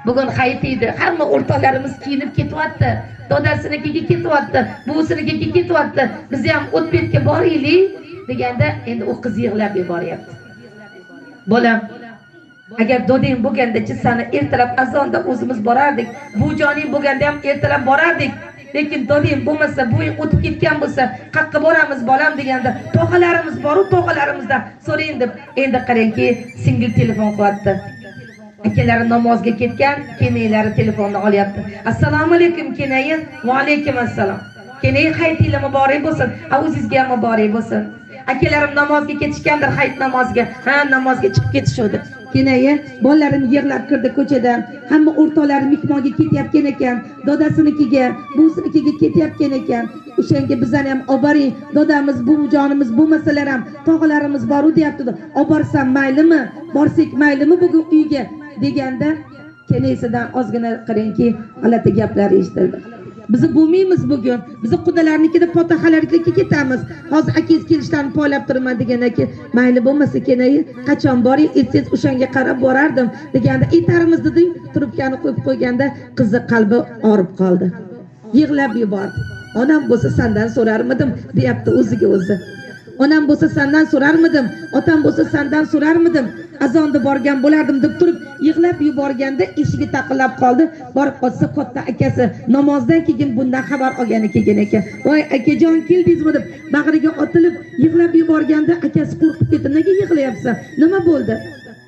Bugun hayit edi. Hamma o'rtoqlarimiz kiyinib ketyapti. Dodasinikiga ketyapti, buvsinikiga ketyapti. Biz ham o'tbetga boraylik deganda endi u qiz yig'lab yuboryapti. Bolam, agar doding bo'lganda-chi seni ertalab azonda o'zimiz borardik. Bujoning bo'lganda ham ertalab borardik. Lekin doding bo'lmasa, buving o'tib ketgan bo'lsa, qayerga boramiz bolam deganda, tog'alarimiz bor-u tog'alarimizdan so'rang deb endi qarangki, singil telefon qilyapti. Akalari namozga ketgan, kenaylari telefonni olyapti. Assalomu alaykum kenayi. Va alaykum assalom. Kenayi hayitlar muborak bo'lsin. O'zingizga ham muborak bo'lsin. Akalarim namozga ketishgandir, hayit namoziga. Ha, namozga chiqib ketishdi. Kenayi bolalarim yig'lab kirdi ko'chadan. Hamma o'rtoqlari mehmonga ketyapgan ekan, dodasinikiga, buvsinikiga ketyapgan ekan. O'shanga bizani ham olib boring. Dodamiz, buvijonimiz bo'lmasalar ham tog'alarimiz bor-u deyapti. Olib borsam maylimi? Borsak maylimi bugun uyga deganda kenaysidan ozgina qarangki, g'alati gaplar eshitildi. Biz bo'lmaymiz bugun. Biz qudalarnikida fotohalarga ketamiz. Hozir akangiz kelishlarni poylab turman degandan keyin mayli bo'lmasa kenayi qachon boring, aytsangiz o'shanga qarab borardim deganda aytarmiz dedi. Trubkani qo'yib qo'yganda qizi qalbi og'rib qoldi. Yig'lab yubordi. Onam bo'lsa sendan so'rarmidim deyapti o'ziga o'zi. Onam bo'lsa sendan so'rarmidim, otam bo'lsa sendan so'rarmidim. Azonda borgan bo'lardim deb turib yig'lab yuborganda eshigi taqillab qoldi. Borib qolsa katta akasi namozdan keyin bundan xabar olgani kelgan ekan. Voy akajon keldingizmi deb bag'riga otilib yig'lab yuborganda akasi qo'rqib ketdi. Nega yig'layapsan? Nima bo'ldi?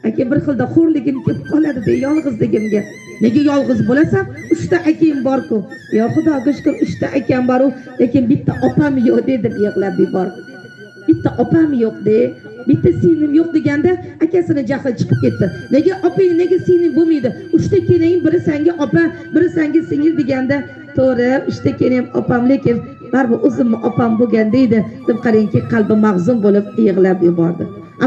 Aka bir xilda xo'rligim kelib qoladi de yolg'izligimga. Nega yolg'iz bo'lasan? 3 ta akam bor-ku. Yo Xudoga shukr 3 ta akam bor-u, lekin bitta opam yo'q dedi yig'lab yubordi. Bitta opam yo'q de, bitta singlim yo'q deganda akasini jahli chiqib ketdi. Nega opang, nega singlim bo'lmaydi? 3 ta keling, biri senga opa, biri senga singil deganda, to'g'ri, 3 ta keling opam, lekin baribir o'zimni opam bo'lgan deydi deb qarangki, qalbi mag'zum bo'lib yig'lab yubordi.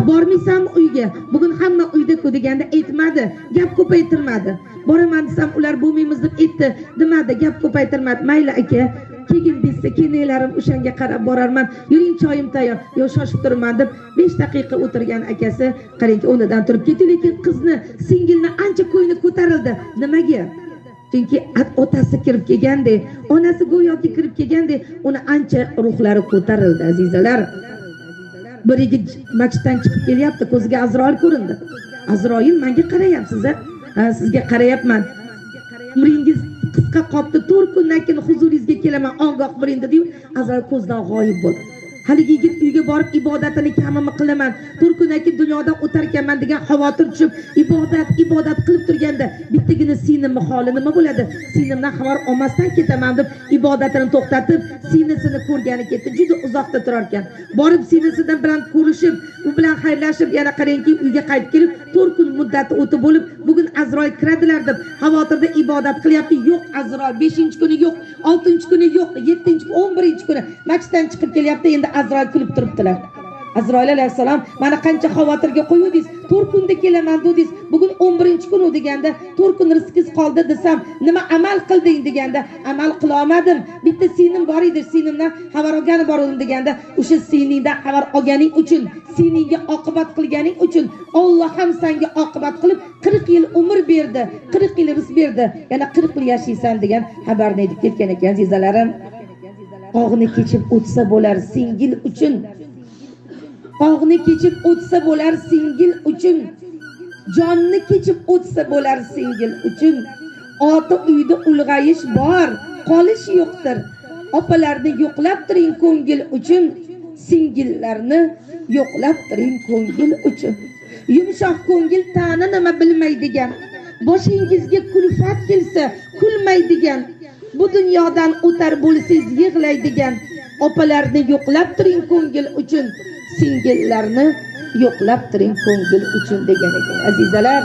Bormaysanmi uyga? Bugun hamma uyda-ku deganda aytmadi, gap ko'paytirmadi. Boraman desam ular bo'lmaymiz deb aytdi, demadi, gap ko'paytirmadi. Mayli aka, keyin desa kenaylarim o'shanga qarab borarman. Yuring, choyim tayyor. Yo shoshib turman deb 5 daqiqa o'tirgan akasi qarangki o'rnidan turib ketdi, lekin qizni, singilni ancha ko'ngli ko'tarildi. Nimaga? Chunki otasi kirib kelganda, onasi go'yoki kirib kelganda, uni ancha ruhlari ko'tarildi, azizalar. Bir yigit masjiddan chiqib kelyapti, ko'ziga Azroil ko'rindi. Azroil, menga qarayapsiz a? Ha, sizga qarayapman. Umringiz qisqa qoldi, 4 kundan keyin huzuringizga kelaman, ogoh bo'ling dedi. Azroil ko'zdan g'oyib bo'ldi. Haligi yigit uyga borib ibodatini kamini qilaman, 4 kundan keyin dunyodan o'tar ekanman degan xavotir tushib, ibodat qilib turganda bittagina singlimni holi nima bo'ladi? Singlimdan xabar olmasdan ketaman deb ibodatini to'xtatib, singlisini ko'rgani ketdi. Juda uzoqda turar ekan. Borib singlisidan bilan ko'rishib, u bilan xayrlashib, yana qarangki uyga qaytib kelib, 4 kun muddati o'tib bo'lib, bugun Azroil kiradilar deb xavotirda ibodat qilyapti. Yo'q Azroil, 5-kuni yo'q, 6-kuni yo'q, 7-kuni, 11-kuni masjiddan chiqib kelyapti. Endi Azroil kulib turibdilar. Azroil alayhisalom, mana qancha xavotirga qo'yuvdingiz, 4 kunda kelaman dedingiz, bugun 11-kun deganda 4 kun rizqingiz qoldi desam, nima amal qilding deganda, amal qila olmadim. Bitta singlim bor edi, singlimdan xabar olgani bor edim deganda, o'sha singlingdan xabar olganing uchun, singlingga oqibat qilganing uchun Alloh ham senga oqibat qilib 40 yil umr berdi, 40 yil rizq berdi. Yana 40 yil yashaysan degan xabarni aytib ketgan ekan, azizalarim. Og'ni kechib o'tsa bo'lar singil uchun. Og'ni kechib o'tsa bo'lar singil uchun. Jonni kechib o'tsa bo'lar singil uchun. Ota uyda ulg'ayish bor, qolish yo'qdir. Opalarni yo'qlab turing ko'ngil uchun. Singillarni yo'qlab turing ko'ngil uchun. Yumshoq ko'ngil ta'ni nima bilmaydigan. Boshingizga kulfat kelsa kulmaydigan. Bu dunyodan o'tar bo'lsangiz yig'laydigan. Opalarni yo'qlab turing ko'ngil uchun, singillarni yo'qlab turing ko'ngil uchun degan ekan. Azizalar,